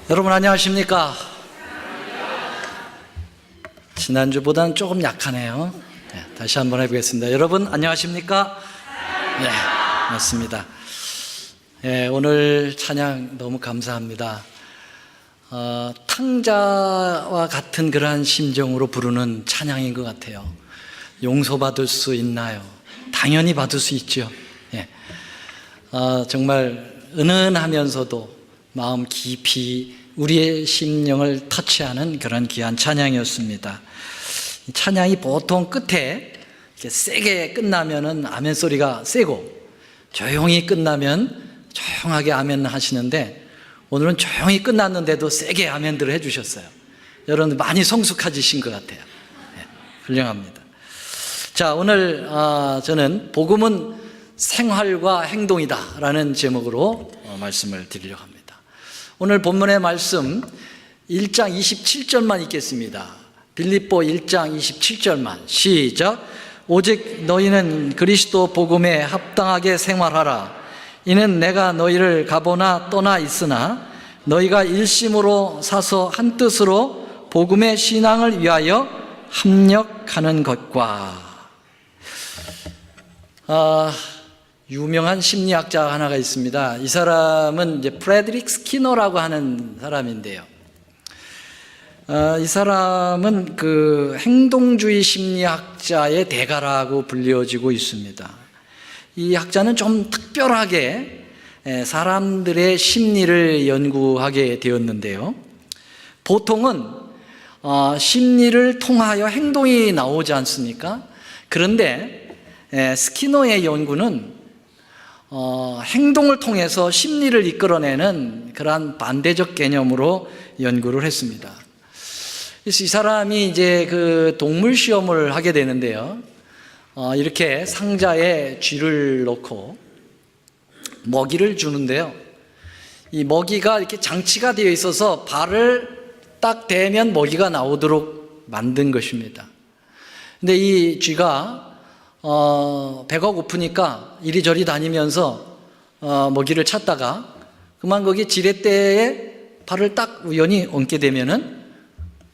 여러분 안녕하십니까? 지난주보다는 조금 약하네요. 다시 한번 해보겠습니다. 여러분 안녕하십니까? 네, 맞습니다. 오늘 찬양 너무 감사합니다. 탕자와 같은 그러한 심정으로 부르는 찬양인 것 같아요. 용서받을 수 있나요? 당연히 받을 수 있죠. 정말 은은하면서도 마음 깊이 우리의 심령을 터치하는 그런 귀한 찬양이었습니다. 찬양이 보통 끝에 이렇게 세게 끝나면은 아멘 소리가 세고, 조용히 끝나면 조용하게 아멘 하시는데, 오늘은 조용히 끝났는데도 세게 아멘들을 해주셨어요. 여러분 많이 성숙해지신 것 같아요. 훌륭합니다. 자, 오늘 저는 복음은 생활과 행동이다 라는 제목으로 말씀을 드리려고 합니다. 오늘 본문의 말씀 1장 27절만 읽겠습니다. 빌립보 1장 27절만 시작. 오직 너희는 그리스도 복음에 합당하게 생활하라. 이는 내가 너희를 가보나 떠나 있으나 너희가 일심으로 사서 한 뜻으로 복음의 신앙을 위하여 합력하는 것과. 유명한 심리학자 하나가 있습니다. 이 사람은 이제 프레드릭 스키너라고 하는 사람인데요. 이 사람은 그 행동주의 심리학자의 대가라고 불려지고 있습니다. 이 학자는 좀 특별하게 사람들의 심리를 연구하게 되었는데요. 보통은 심리를 통하여 행동이 나오지 않습니까? 그런데 스키너의 연구는 행동을 통해서 심리를 이끌어내는 그러한 반대적 개념으로 연구를 했습니다. 그래서 이 사람이 이제 그 동물 시험을 하게 되는데요. 이렇게 상자에 쥐를 넣고 먹이를 주는데요. 이 먹이가 이렇게 장치가 되어 있어서 발을 딱 대면 먹이가 나오도록 만든 것입니다. 근데 이 쥐가 배가 고프니까 이리저리 다니면서 먹이를 찾다가 그만 거기 지렛대에 발을 딱 우연히 얹게 되면은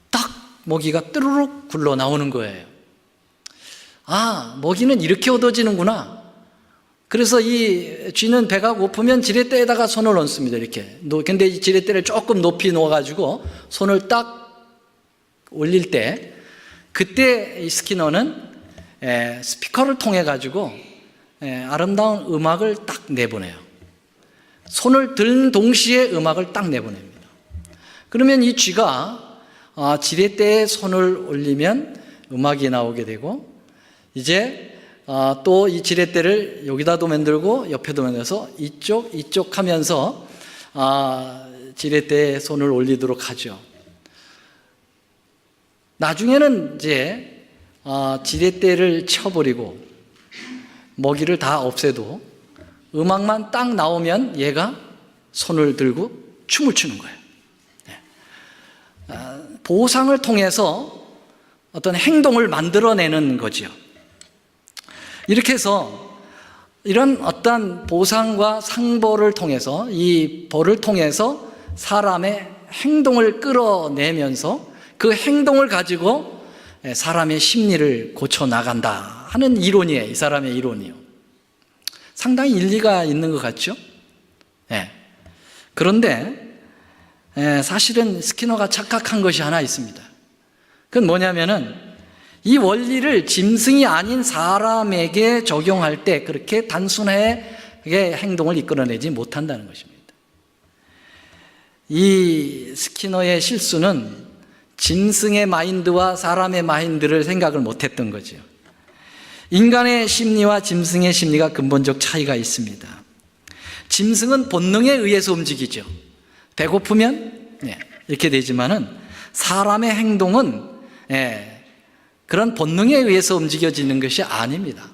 딱 먹이가 뚜루룩 굴러 나오는 거예요. 먹이는 이렇게 얻어지는구나. 그래서 이 쥐는 배가 고프면 지렛대에다가 손을 얹습니다. 이렇게. 근데 이 지렛대를 조금 높이 놓아가지고 손을 딱 올릴 때, 그때 이 스키너는 스피커를 통해 가지고 아름다운 음악을 딱 내보내요. 손을 든 동시에 음악을 딱 내보냅니다. 그러면 이 쥐가 지렛대에 손을 올리면 음악이 나오게 되고, 이제 또 이 지렛대를 여기다도 만들고 옆에도 만들어서 이쪽 하면서 지렛대에 손을 올리도록 하죠. 나중에는 이제 지렛대를 쳐버리고 먹이를 다 없애도 음악만 딱 나오면 얘가 손을 들고 춤을 추는 거예요. 보상을 통해서 어떤 행동을 만들어내는 거죠. 이렇게 해서 이런 어떤 보상과 상벌을 통해서, 이 벌을 통해서 사람의 행동을 끌어내면서 그 행동을 가지고 사람의 심리를 고쳐나간다 하는 이론이에요. 이 사람의 이론이요. 상당히 일리가 있는 것 같죠? 그런데 사실은 스키너가 착각한 것이 하나 있습니다. 그건 뭐냐면은 이 원리를 짐승이 아닌 사람에게 적용할 때 그렇게 단순하게 행동을 이끌어내지 못한다는 것입니다. 이 스키너의 실수는 짐승의 마인드와 사람의 마인드를 생각을 못했던 거죠. 인간의 심리와 짐승의 심리가 근본적 차이가 있습니다. 짐승은 본능에 의해서 움직이죠. 배고프면 이렇게 되지만은 사람의 행동은 그런 본능에 의해서 움직여지는 것이 아닙니다.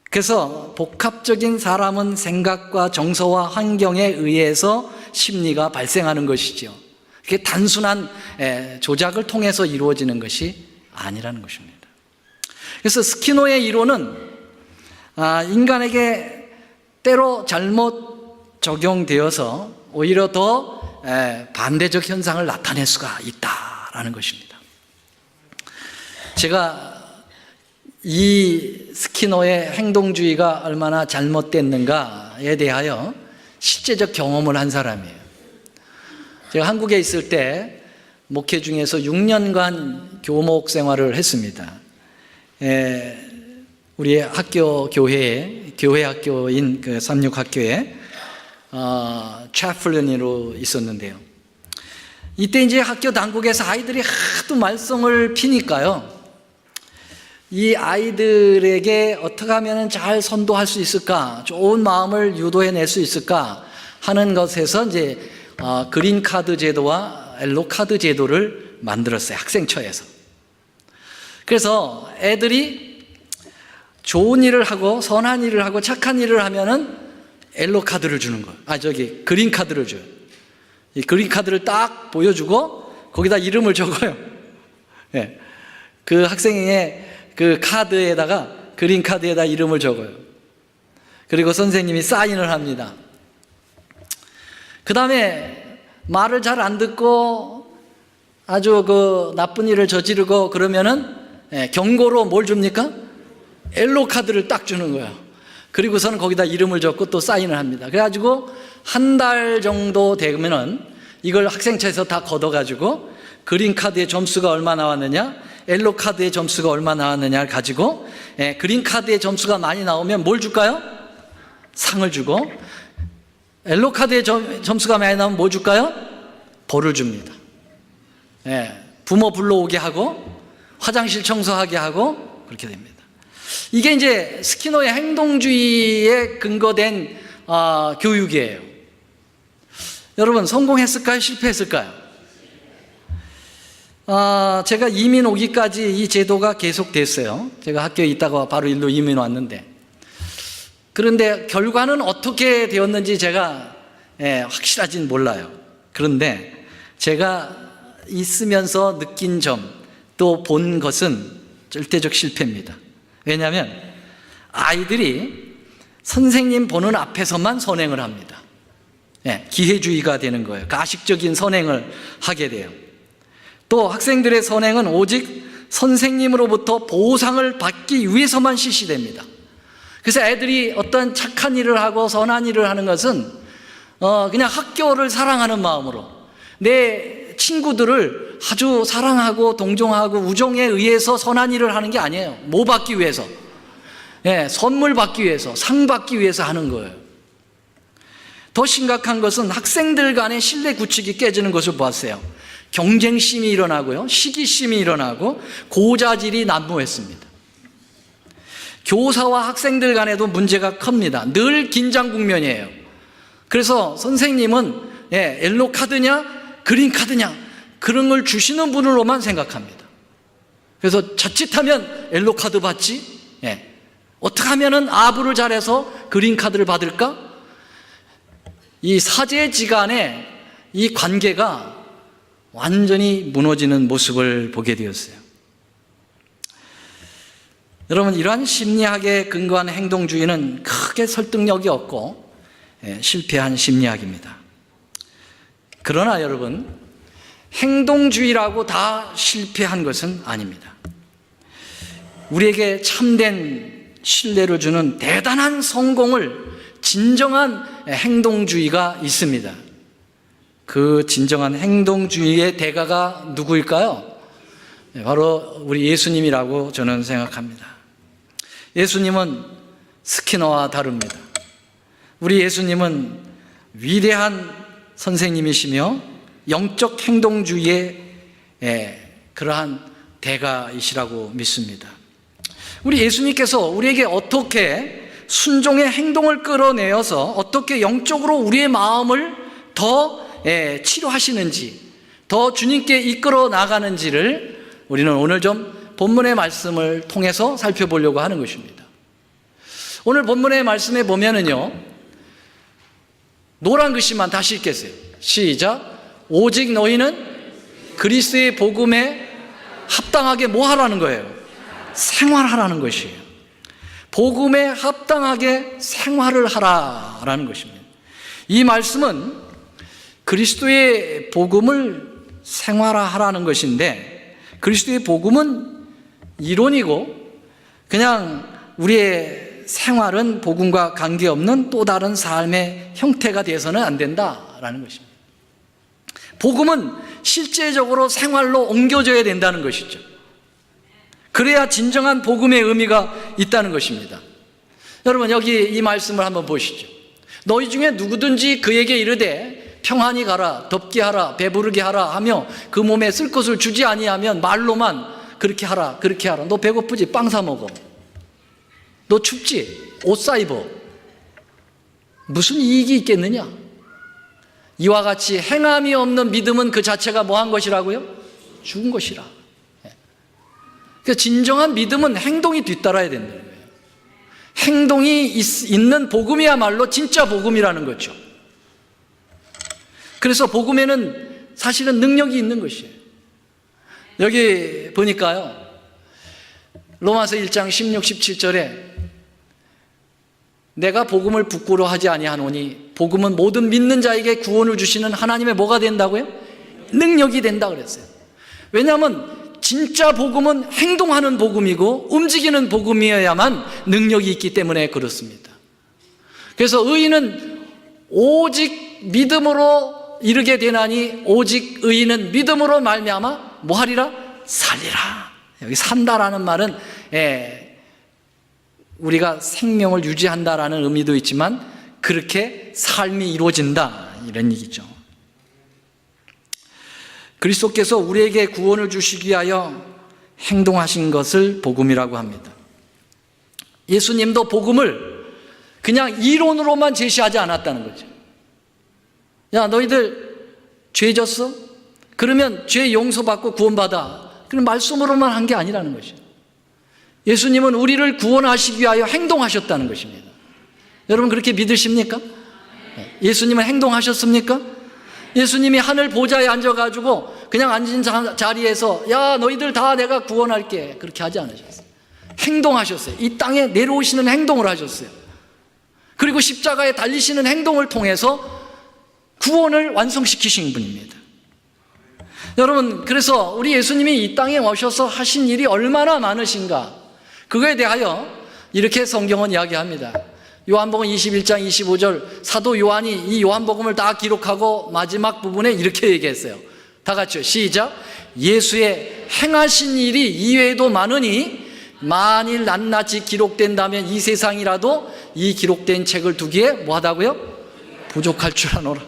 그래서 복합적인 사람은 생각과 정서와 환경에 의해서 심리가 발생하는 것이죠. 그게 단순한 조작을 통해서 이루어지는 것이 아니라는 것입니다. 그래서 스키너의 이론은 인간에게 때로 잘못 적용되어서 오히려 더 반대적 현상을 나타낼 수가 있다라는 것입니다. 제가 이 스키너의 행동주의가 얼마나 잘못됐는가에 대하여 실제적 경험을 한 사람이에요. 제가 한국에 있을 때 목회 중에서 6년간 교목 생활을 했습니다. 우리 학교 교회 학교인 그 삼육학교에 채플린으로 있었는데요. 이때 이제 학교 당국에서 아이들이 하도 말썽을 피니까요. 이 아이들에게 어떻게 하면 잘 선도할 수 있을까, 좋은 마음을 유도해낼 수 있을까 하는 것에서 이제 그린 카드 제도와 옐로 카드 제도를 만들었어요. 학생처에서. 그래서 애들이 좋은 일을 하고 선한 일을 하고 착한 일을 하면은 옐로 카드를 주는 거예요. 그린 카드를 줘요. 이 그린 카드를 딱 보여주고 거기다 이름을 적어요. 예. 그 학생의 그 카드에다가, 그린 카드에다 이름을 적어요. 그리고 선생님이 사인을 합니다. 그 다음에 말을 잘 안 듣고 아주 그 나쁜 일을 저지르고 그러면은 경고로 뭘 줍니까? 옐로 카드를 딱 주는 거예요. 그리고서는 거기다 이름을 적고 또 사인을 합니다. 그래가지고 한 달 정도 되면은 이걸 학생처에서 다 걷어가지고 그린 카드의 점수가 얼마 나왔느냐, 옐로 카드의 점수가 얼마 나왔느냐를 가지고 그린 카드의 점수가 많이 나오면 뭘 줄까요? 상을 주고, 옐로 카드의 점수가 많이 나오면 뭐 줄까요? 벌을 줍니다. 부모 불러오게 하고 화장실 청소하게 하고 그렇게 됩니다. 이게 이제 스키너의 행동주의에 근거된 교육이에요. 여러분, 성공했을까요? 실패했을까요? 제가 이민 오기까지 이 제도가 계속됐어요. 제가 학교에 있다가 바로 일로 이민 왔는데, 그런데 결과는 어떻게 되었는지 제가 확실하진 몰라요. 그런데 제가 있으면서 느낀 점, 또 본 것은 절대적 실패입니다. 왜냐하면 아이들이 선생님 보는 앞에서만 선행을 합니다. 기회주의가 되는 거예요. 가식적인 선행을 하게 돼요. 또 학생들의 선행은 오직 선생님으로부터 보상을 받기 위해서만 실시됩니다. 그래서 애들이 어떤 착한 일을 하고 선한 일을 하는 것은 그냥 학교를 사랑하는 마음으로, 내 친구들을 아주 사랑하고 동정하고 우정에 의해서 선한 일을 하는 게 아니에요. 뭐 받기 위해서? 선물 받기 위해서, 상 받기 위해서 하는 거예요. 더 심각한 것은 학생들 간의 신뢰 구축이 깨지는 것을 보았어요. 경쟁심이 일어나고요, 시기심이 일어나고 고자질이 난무했습니다. 교사와 학생들 간에도 문제가 큽니다. 늘 긴장 국면이에요. 그래서 선생님은 옐로 카드냐 그린 카드냐 그런 걸 주시는 분으로만 생각합니다. 그래서 자칫하면 옐로 카드 받지, 어떻게 하면은 아부를 잘해서 그린 카드를 받을까? 이 사제지간의 이 관계가 완전히 무너지는 모습을 보게 되었어요. 여러분, 이러한 심리학에 근거한 행동주의는 크게 설득력이 없고 실패한 심리학입니다. 그러나 여러분, 행동주의라고 다 실패한 것은 아닙니다. 우리에게 참된 신뢰를 주는 대단한 성공을 진정한 행동주의가 있습니다. 그 진정한 행동주의의 대가가 누구일까요? 바로 우리 예수님이라고 저는 생각합니다. 예수님은 스키너와 다릅니다. 우리 예수님은 위대한 선생님이시며 영적 행동주의의 그러한 대가이시라고 믿습니다. 우리 예수님께서 우리에게 어떻게 순종의 행동을 끌어내어서 어떻게 영적으로 우리의 마음을 더 치료하시는지, 더 주님께 이끌어 나가는지를 우리는 오늘 좀 본문의 말씀을 통해서 살펴보려고 하는 것입니다. 오늘 본문의 말씀에 보면은요, 노란 글씨만 다시 읽겠어요. 시작. 오직 너희는 그리스도의 복음에 합당하게 뭐 하라는 거예요? 생활하라는 것이에요. 복음에 합당하게 생활을 하라라는 것입니다. 이 말씀은 그리스도의 복음을 생활화하라는 것인데, 그리스도의 복음은 이론이고 그냥 우리의 생활은 복음과 관계없는 또 다른 삶의 형태가 되어서는 안 된다라는 것입니다. 복음은 실제적으로 생활로 옮겨져야 된다는 것이죠. 그래야 진정한 복음의 의미가 있다는 것입니다. 여러분, 여기 이 말씀을 한번 보시죠. 너희 중에 누구든지 그에게 이르되 평안히 가라, 덥게 하라, 배부르게 하라 하며 그 몸에 쓸 것을 주지 아니하면 말로만 그렇게 하라, 그렇게 하라. 너 배고프지? 빵 사 먹어. 너 춥지? 옷 사 입어. 무슨 이익이 있겠느냐? 이와 같이 행함이 없는 믿음은 그 자체가 뭐한 것이라고요? 죽은 것이라. 그러니까 진정한 믿음은 행동이 뒤따라야 된다는 거예요. 행동이 있는 복음이야말로 진짜 복음이라는 거죠. 그래서 복음에는 사실은 능력이 있는 것이에요. 여기 보니까요, 로마서 1장 16, 17절에 내가 복음을 부끄러워하지 아니하노니 복음은 모든 믿는 자에게 구원을 주시는 하나님의 뭐가 된다고요? 능력이 된다 그랬어요. 왜냐하면 진짜 복음은 행동하는 복음이고 움직이는 복음이어야만 능력이 있기 때문에 그렇습니다. 그래서 의인은 오직 믿음으로 이르게 되나니 오직 의인은 믿음으로 말미암아 뭐하리라? 살리라. 여기 산다라는 말은 우리가 생명을 유지한다라는 의미도 있지만 그렇게 삶이 이루어진다 이런 얘기죠. 그리스도께서 우리에게 구원을 주시기 위하여 행동하신 것을 복음이라고 합니다. 예수님도 복음을 그냥 이론으로만 제시하지 않았다는 거죠. 야, 너희들 죄 졌어? 그러면 죄 용서받고 구원받아. 그런 말씀으로만 한 게 아니라는 것이죠. 예수님은 우리를 구원하시기 위하여 행동하셨다는 것입니다. 여러분 그렇게 믿으십니까? 예수님은 행동하셨습니까? 예수님이 하늘 보좌에 앉아가지고 그냥 앉은 자리에서 야, 너희들 다 내가 구원할게 그렇게 하지 않으셨어요. 행동하셨어요. 이 땅에 내려오시는 행동을 하셨어요. 그리고 십자가에 달리시는 행동을 통해서 구원을 완성시키신 분입니다. 여러분, 그래서 우리 예수님이 이 땅에 오셔서 하신 일이 얼마나 많으신가, 그거에 대하여 이렇게 성경은 이야기합니다. 요한복음 21장 25절 사도 요한이 이 요한복음을 다 기록하고 마지막 부분에 이렇게 얘기했어요. 다 같이요, 시작. 예수의 행하신 일이 이외에도 많으니 만일 낱낱이 기록된다면 이 세상이라도 이 기록된 책을 두기에 뭐하다고요? 부족할 줄 아노라.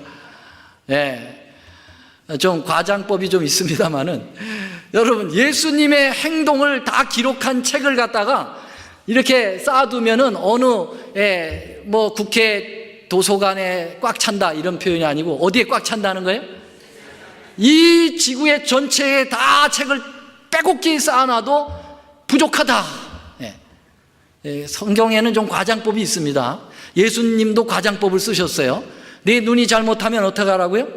좀 과장법이 좀 있습니다만은 여러분, 예수님의 행동을 다 기록한 책을 갖다가 이렇게 쌓아두면은 어느 뭐 국회 도서관에 꽉 찬다 이런 표현이 아니고 어디에 꽉 찬다는 거예요? 이 지구의 전체에 다 책을 빼곡히 쌓아놔도 부족하다. 성경에는 좀 과장법이 있습니다. 예수님도 과장법을 쓰셨어요. 내 눈이 잘못하면 어떻게 하라고요?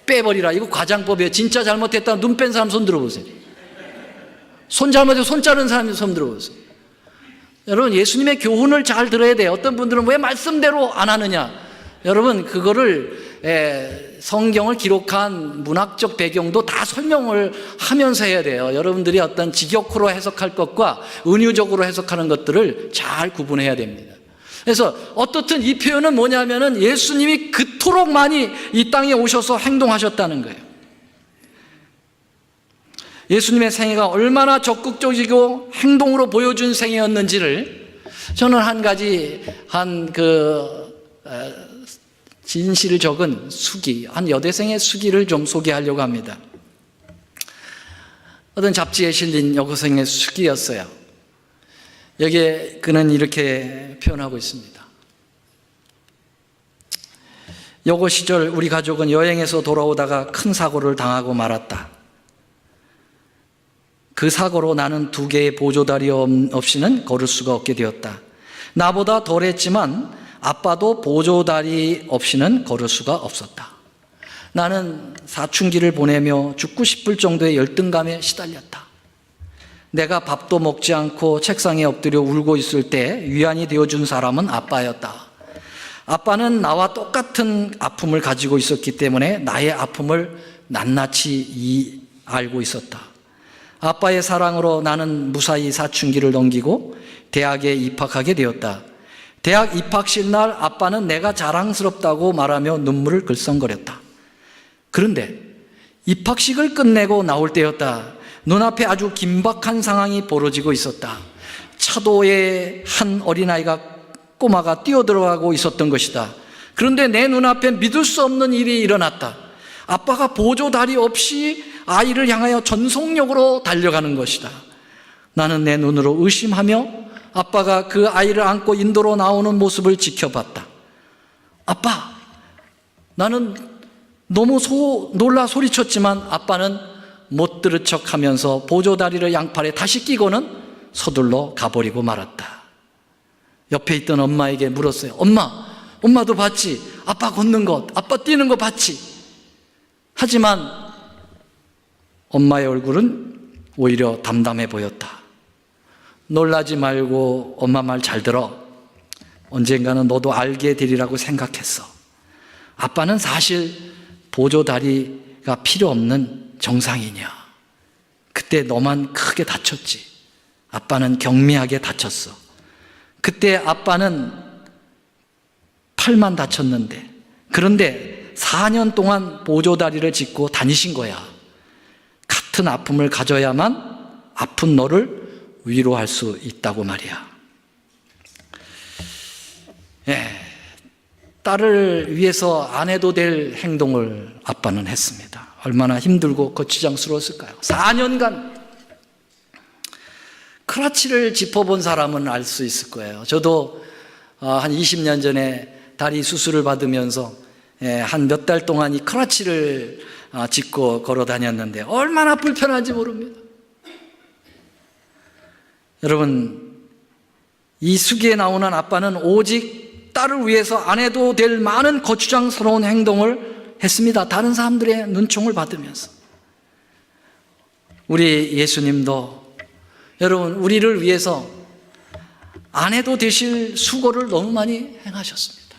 빼버리라. 이거 과장법이에요. 진짜 잘못했다 눈 뺀 사람 손 들어보세요. 손 잘못해서 손 자른 사람 손 들어보세요. 여러분, 예수님의 교훈을 잘 들어야 돼요. 어떤 분들은 왜 말씀대로 안 하느냐. 여러분, 그거를 성경을 기록한 문학적 배경도 다 설명을 하면서 해야 돼요. 여러분들이 어떤 직역으로 해석할 것과 은유적으로 해석하는 것들을 잘 구분해야 됩니다. 그래서 어떻든 이 표현은 뭐냐면은 예수님이 그토록 많이 이 땅에 오셔서 행동하셨다는 거예요. 예수님의 생애가 얼마나 적극적이고 행동으로 보여준 생애였는지를 저는 한 가지 진실을 적은 수기, 한 여대생의 수기를 좀 소개하려고 합니다. 어떤 잡지에 실린 여고생의 수기였어요. 여기에 그는 이렇게 표현하고 있습니다. 여고 시절 우리 가족은 여행에서 돌아오다가 큰 사고를 당하고 말았다. 그 사고로 나는 2개의 보조다리 없이는 걸을 수가 없게 되었다. 나보다 덜했지만 아빠도 보조다리 없이는 걸을 수가 없었다. 나는 사춘기를 보내며 죽고 싶을 정도의 열등감에 시달렸다. 내가 밥도 먹지 않고 책상에 엎드려 울고 있을 때 위안이 되어준 사람은 아빠였다. 아빠는 나와 똑같은 아픔을 가지고 있었기 때문에 나의 아픔을 낱낱이 알고 있었다. 아빠의 사랑으로 나는 무사히 사춘기를 넘기고 대학에 입학하게 되었다. 대학 입학식 날 아빠는 내가 자랑스럽다고 말하며 눈물을 글썽거렸다. 그런데 입학식을 끝내고 나올 때였다. 눈앞에 아주 긴박한 상황이 벌어지고 있었다. 차도에 한 어린아이가 꼬마가 뛰어들어가고 있었던 것이다. 그런데 내 눈앞에 믿을 수 없는 일이 일어났다. 아빠가 보조다리 없이 아이를 향하여 전속력으로 달려가는 것이다. 나는 내 눈으로 의심하며 아빠가 그 아이를 안고 인도로 나오는 모습을 지켜봤다. 아빠! 나는 너무 놀라 소리쳤지만 아빠는 못 들은 척하면서 보조다리를 양팔에 다시 끼고는 서둘러 가버리고 말았다. 옆에 있던 엄마에게 물었어요. 엄마도 봤지? 아빠 걷는 것, 아빠 뛰는 거 봤지? 하지만 엄마의 얼굴은 오히려 담담해 보였다. 놀라지 말고 엄마 말 잘 들어. 언젠가는 너도 알게 되리라고 생각했어. 아빠는 사실 보조다리가 필요 없는 정상인이야. 그때 너만 크게 다쳤지. 아빠는 경미하게 다쳤어. 그때 아빠는 팔만 다쳤는데, 그런데 4년 동안 보조다리를 짚고 다니신 거야. 같은 아픔을 가져야만 아픈 너를 위로할 수 있다고 말이야. 딸을 위해서 안 해도 될 행동을 아빠는 했습니다. 얼마나 힘들고 거추장스러웠을까요? 4년간 크라치를 짚어본 사람은 알 수 있을 거예요. 저도 한 20년 전에 다리 수술을 받으면서 한 몇 달 동안 이 크라치를 짚고 걸어 다녔는데 얼마나 불편한지 모릅니다. 여러분, 이 수기에 나오는 아빠는 오직 딸을 위해서 안 해도 될 많은 거추장스러운 행동을 했습니다. 다른 사람들의 눈총을 받으면서. 우리 예수님도 여러분, 우리를 위해서 안 해도 되실 수고를 너무 많이 행하셨습니다.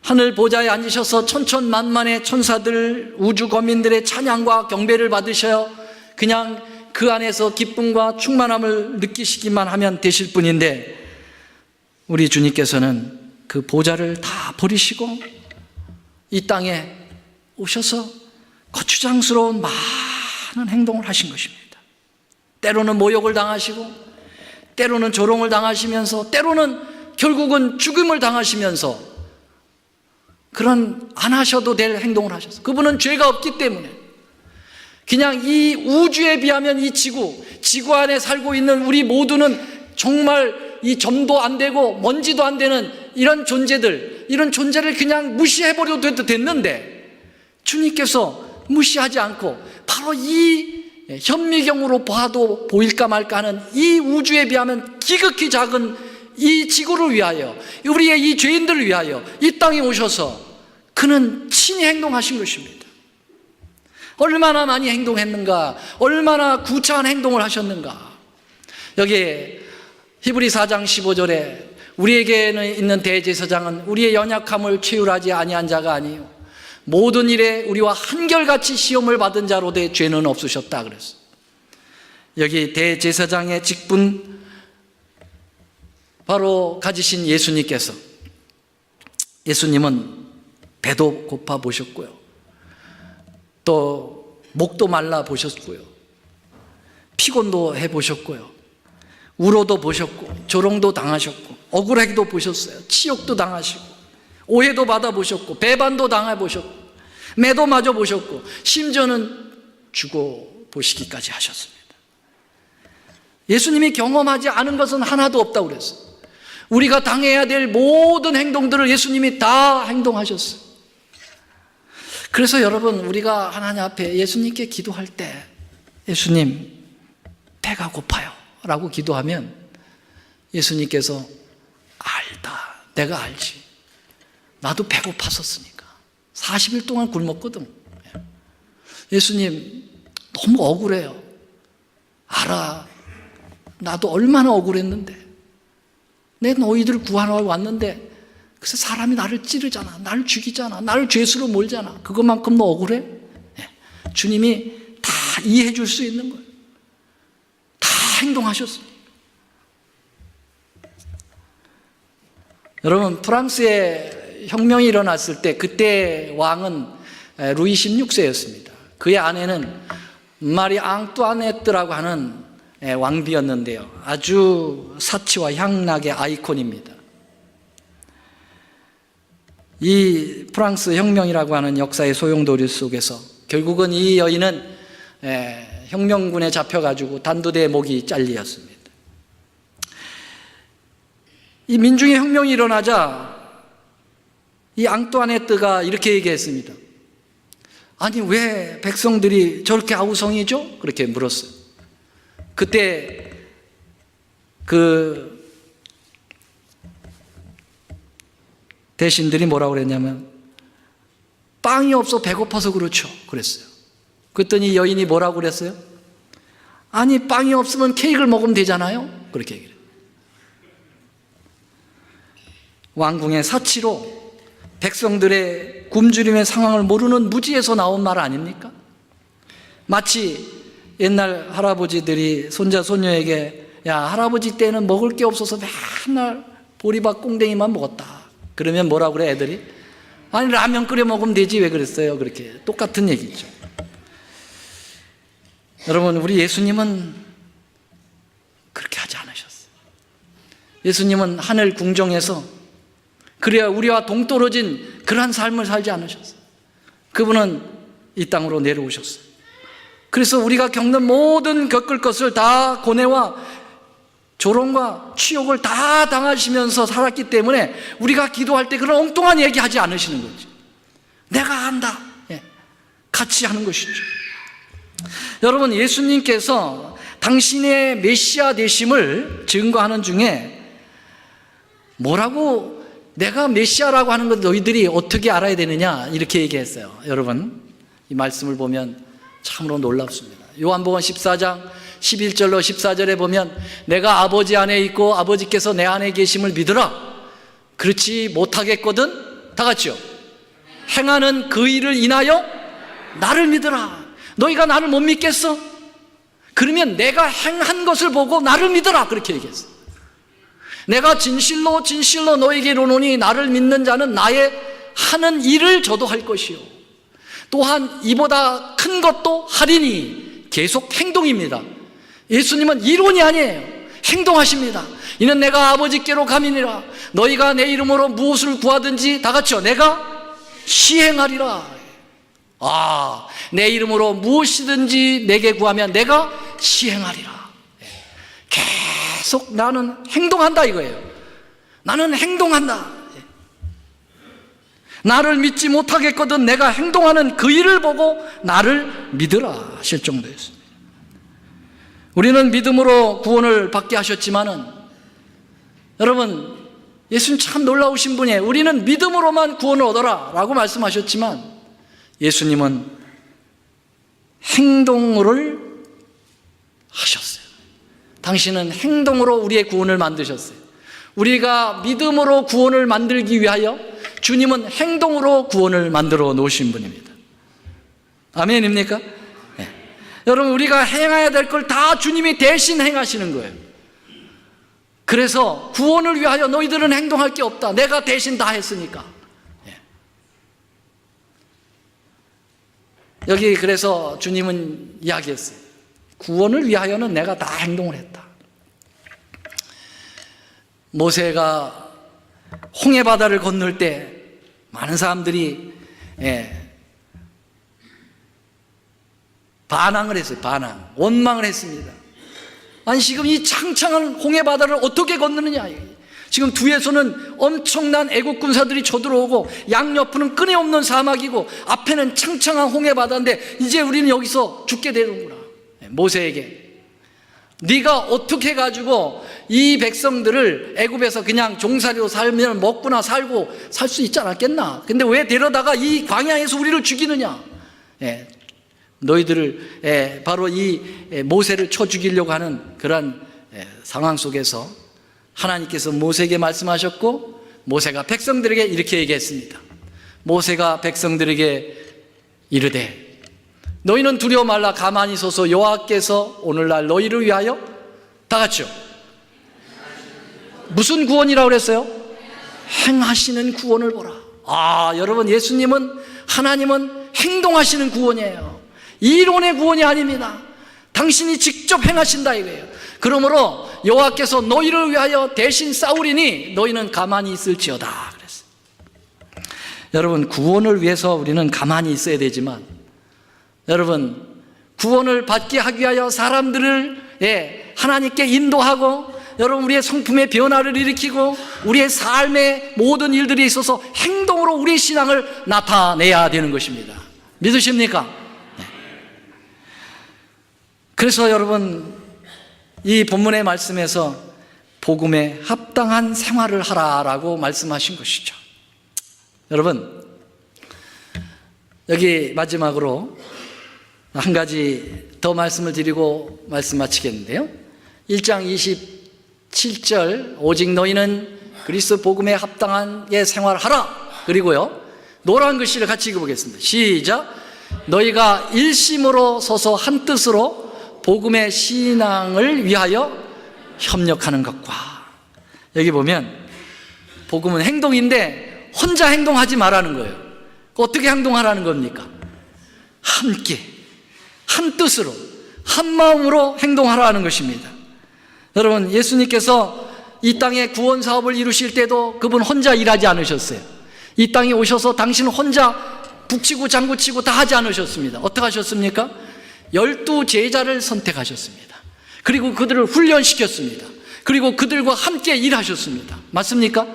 하늘 보좌에 앉으셔서 천천만만의 천사들, 우주 거민들의 찬양과 경배를 받으셔요. 그냥 그 안에서 기쁨과 충만함을 느끼시기만 하면 되실 분인데, 우리 주님께서는 그 보좌를 다 버리시고 이 땅에 오셔서 거추장스러운 많은 행동을 하신 것입니다. 때로는 모욕을 당하시고, 때로는 조롱을 당하시면서, 때로는 결국은 죽음을 당하시면서 그런 안 하셔도 될 행동을 하셨어요. 그분은 죄가 없기 때문에 그냥 이 우주에 비하면 이 지구 안에 살고 있는 우리 모두는 정말 이 점도 안 되고 먼지도 안 되는 이런 존재를 그냥 무시해버려도 됐는데, 주님께서 무시하지 않고 바로 이 현미경으로 봐도 보일까 말까 하는 이 우주에 비하면 지극히 작은 이 지구를 위하여, 우리의 이 죄인들을 위하여 이 땅에 오셔서 그는 친히 행동하신 것입니다. 얼마나 많이 행동했는가, 얼마나 구차한 행동을 하셨는가. 여기 히브리 4장 15절에 우리에게는 있는 대제사장은 우리의 연약함을 체휼하지 아니한 자가 아니요 모든 일에 우리와 한결같이 시험을 받은 자로되 죄는 없으셨다 그랬어요. 여기 대제사장의 직분 바로 가지신 예수님은 배도 고파 보셨고요, 또 목도 말라 보셨고요, 피곤도 해 보셨고요, 우로도 보셨고, 조롱도 당하셨고, 억울하게도 보셨어요. 치욕도 당하시고, 오해도 받아보셨고, 배반도 당해보셨고, 매도 맞아 보셨고, 심지어는 죽어보시기까지 하셨습니다. 예수님이 경험하지 않은 것은 하나도 없다고 그랬어요. 우리가 당해야 될 모든 행동들을 예수님이 다 행동하셨어요. 그래서 여러분, 우리가 하나님 앞에 예수님께 기도할 때 예수님 배가 고파요 라고 기도하면 예수님께서 알다, 내가 알지, 나도 배고팠었으니까 40일 동안 굶었거든. 예수님 너무 억울해요. 알아, 나도 얼마나 억울했는데, 내 너희들 구하러 왔는데 그래서 사람이 나를 찌르잖아, 나를 죽이잖아, 나를 죄수로 몰잖아. 그것만큼 너 억울해? 네. 주님이 다 이해해 줄 수 있는 거예요. 다 행동하셨어요. 여러분, 프랑스에 혁명이 일어났을 때 그때 왕은 루이 16세였습니다. 그의 아내는 마리 앙뚜아네트라고 하는 왕비였는데요, 아주 사치와 향락의 아이콘입니다. 이 프랑스 혁명이라고 하는 역사의 소용돌이 속에서 결국은 이 여인은 혁명군에 잡혀가지고 단두대에 목이 잘리었습니다. 이 민중의 혁명이 일어나자 이 앙뚜아네트가 이렇게 얘기했습니다. 아니, 왜 백성들이 저렇게 아우성이죠? 그렇게 물었어요. 그때 그 대신들이 뭐라고 그랬냐면 빵이 없어 배고파서 그렇죠, 그랬어요. 그랬더니 여인이 뭐라고 그랬어요? 아니, 빵이 없으면 케이크를 먹으면 되잖아요, 그렇게 얘기해요. 왕궁의 사치로 백성들의 굶주림의 상황을 모르는 무지에서 나온 말 아닙니까? 마치 옛날 할아버지들이 손자 손녀에게 야, 할아버지 때는 먹을 게 없어서 맨날 보리밥 꽁댕이만 먹었다. 그러면 뭐라고 그래, 애들이? 아니, 라면 끓여 먹으면 되지, 왜 그랬어요? 그렇게 똑같은 얘기죠. 여러분, 우리 예수님은 그렇게 하지 않으셨어요. 예수님은 하늘 궁정에서 그래야 우리와 동떨어진 그러한 삶을 살지 않으셨어요. 그분은 이 땅으로 내려오셨어요. 그래서 우리가 겪는 모든 겪을 것을 다 고뇌와 조롱과 치욕을 다 당하시면서 살았기 때문에 우리가 기도할 때 그런 엉뚱한 얘기하지 않으시는 거죠. 내가 안다, 같이 하는 것이죠. 여러분, 예수님께서 당신의 메시아 되심을 증거하는 중에 뭐라고, 내가 메시아라고 하는 것 너희들이 어떻게 알아야 되느냐, 이렇게 얘기했어요. 여러분, 이 말씀을 보면 참으로 놀랍습니다. 요한복음 14장 11절로 14절에 보면 내가 아버지 안에 있고 아버지께서 내 안에 계심을 믿으라. 그렇지 못하겠거든, 다 같이요, 행하는 그 일을 인하여 나를 믿으라. 너희가 나를 못 믿겠어? 그러면 내가 행한 것을 보고 나를 믿으라, 그렇게 얘기했어요. 내가 진실로 진실로 너에게 이르노니 나를 믿는 자는 나의 하는 일을 저도 할 것이요 또한 이보다 큰 것도 하리니. 계속 행동입니다. 예수님은 이론이 아니에요. 행동하십니다. 이는 내가 아버지께로 가미니라. 너희가 내 이름으로 무엇을 구하든지, 다 같이요, 내가 시행하리라. 아, 내 이름으로 무엇이든지 내게 구하면 내가 시행하리라. 계속 나는 행동한다, 이거예요. 나는 행동한다. 나를 믿지 못하겠거든 내가 행동하는 그 일을 보고 나를 믿으라 하실 정도였습니다. 우리는 믿음으로 구원을 받게 하셨지만은, 여러분, 예수님 참 놀라우신 분이에요. 우리는 믿음으로만 구원을 얻어라 라고 말씀하셨지만 예수님은 행동을 하셨어요. 당신은 행동으로 우리의 구원을 만드셨어요. 우리가 믿음으로 구원을 만들기 위하여 주님은 행동으로 구원을 만들어 놓으신 분입니다. 아멘입니까? 네. 여러분, 우리가 행해야 될 걸 다 주님이 대신 행하시는 거예요. 그래서 구원을 위하여 너희들은 행동할 게 없다. 내가 대신 다 했으니까. 네. 여기 그래서 주님은 이야기했어요. 구원을 위하여는 내가 다 행동을 했다. 모세가 홍해바다를 건널 때 많은 사람들이 반항을 했어요. 반항, 원망을 했습니다. 아니, 지금 이 창창한 홍해바다를 어떻게 건너느냐. 지금 뒤에서는 엄청난 애국 군사들이 쳐들어오고 양옆은 끈이 없는 사막이고 앞에는 창창한 홍해바다인데 이제 우리는 여기서 죽게 되는구나. 모세에게 네가 어떻게 해가지고 이 백성들을 애굽에서 그냥 종살이로 살면 먹고나 살고 살 수 있지 않았겠나? 근데 왜 데려다가 이 광야에서 우리를 죽이느냐? 너희들을 바로 이 모세를 쳐 죽이려고 하는 그런 상황 속에서 하나님께서 모세에게 말씀하셨고 모세가 백성들에게 이렇게 얘기했습니다. 모세가 백성들에게 이르되 너희는 두려워 말라. 가만히 서서 여호와께서 오늘날 너희를 위하여 다 같이요. 무슨 구원이라고 그랬어요? 행하시는 구원을 보라. 여러분, 하나님은 행동하시는 구원이에요. 이론의 구원이 아닙니다. 당신이 직접 행하신다 이거예요. 그러므로 여호와께서 너희를 위하여 대신 싸우리니 너희는 가만히 있을지어다 그랬어요. 여러분, 구원을 위해서 우리는 가만히 있어야 되지만, 여러분, 구원을 받게 하기 위하여 사람들을 하나님께 인도하고, 여러분, 우리의 성품의 변화를 일으키고 우리의 삶의 모든 일들이 있어서 행동으로 우리의 신앙을 나타내야 되는 것입니다. 믿으십니까? 네. 그래서 여러분, 이 본문의 말씀에서 복음에 합당한 생활을 하라라고 말씀하신 것이죠. 여러분, 여기 마지막으로 한 가지 더 말씀을 드리고 말씀 마치겠는데요. 1장 27절 오직 너희는 그리스도 복음에 합당하게 생활하라. 그리고요, 노란 글씨를 같이 읽어보겠습니다. 시작. 너희가 일심으로 서서 한 뜻으로 복음의 신앙을 위하여 협력하는 것과. 여기 보면 복음은 행동인데 혼자 행동하지 말라는 거예요. 어떻게 행동하라는 겁니까? 함께, 한 뜻으로, 한 마음으로 행동하라는 것입니다. 여러분, 예수님께서 이 땅에 구원 사업을 이루실 때도 그분 혼자 일하지 않으셨어요. 이 땅에 오셔서 당신은 혼자 북치고 장구치고 다 하지 않으셨습니다. 어떻게 하셨습니까? 12 제자를 선택하셨습니다. 그리고 그들을 훈련시켰습니다. 그리고 그들과 함께 일하셨습니다. 맞습니까?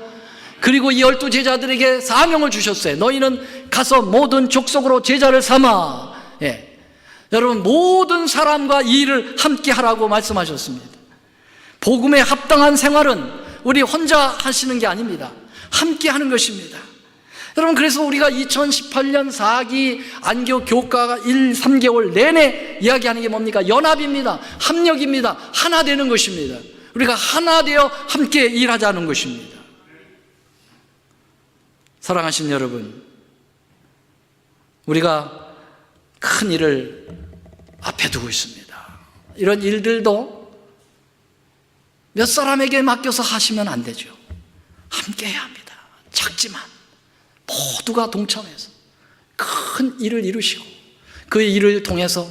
그리고 이 12 제자들에게 사명을 주셨어요. 너희는 가서 모든 족속으로 제자를 삼아. 여러분, 모든 사람과 이 일을 함께 하라고 말씀하셨습니다. 복음에 합당한 생활은 우리 혼자 하시는 게 아닙니다. 함께 하는 것입니다. 여러분, 그래서 우리가 2018년 4기 안교 교과가 3개월 내내 이야기하는 게 뭡니까? 연합입니다. 합력입니다. 하나 되는 것입니다. 우리가 하나 되어 함께 일하자는 것입니다. 사랑하신 여러분, 우리가 큰 일을 앞에 두고 있습니다. 이런 일들도 몇 사람에게 맡겨서 하시면 안 되죠. 함께 해야 합니다. 작지만 모두가 동참해서 큰 일을 이루시고 그 일을 통해서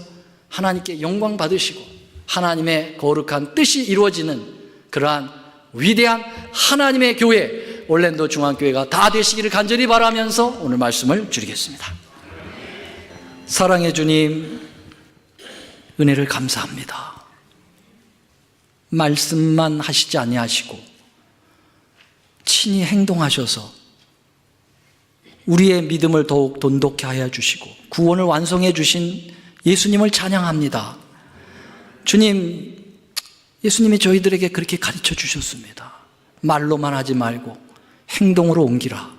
하나님께 영광 받으시고 하나님의 거룩한 뜻이 이루어지는 그러한 위대한 하나님의 교회, 올랜도 중앙교회가 다 되시기를 간절히 바라면서 오늘 말씀을 드리겠습니다. 사랑의 주님, 은혜를 감사합니다. 말씀만 하시지 아니하시고 친히 행동하셔서 우리의 믿음을 더욱 돈독케 하여 주시고 구원을 완성해 주신 예수님을 찬양합니다. 주님, 예수님이 저희들에게 그렇게 가르쳐 주셨습니다. 말로만 하지 말고 행동으로 옮기라.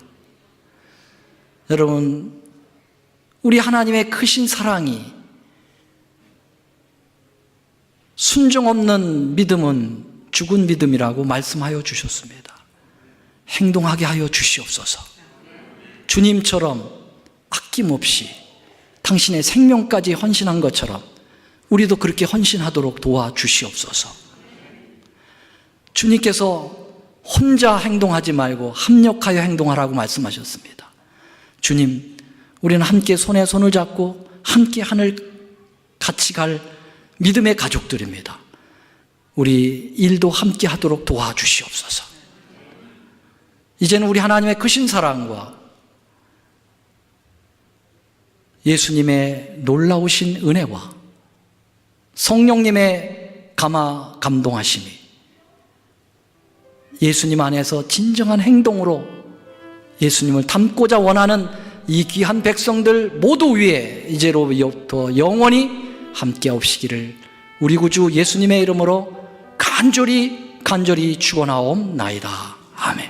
여러분, 우리 하나님의 크신 사랑이 순종 없는 믿음은 죽은 믿음이라고 말씀하여 주셨습니다. 행동하게 하여 주시옵소서. 주님처럼 아낌없이 당신의 생명까지 헌신한 것처럼 우리도 그렇게 헌신하도록 도와주시옵소서. 주님께서 혼자 행동하지 말고 합력하여 행동하라고 말씀하셨습니다. 주님, 우리는 함께 손에 손을 잡고 함께 하늘 같이 갈 믿음의 가족들입니다. 우리 일도 함께 하도록 도와주시옵소서. 이제는 우리 하나님의 크신 사랑과 예수님의 놀라우신 은혜와 성령님의 감동하심이 예수님 안에서 진정한 행동으로 예수님을 닮고자 원하는 이 귀한 백성들 모두 위에 이제로부터 영원히 함께 하시기를 우리 구주 예수님의 이름으로 간절히 축원하옵나이다. 아멘.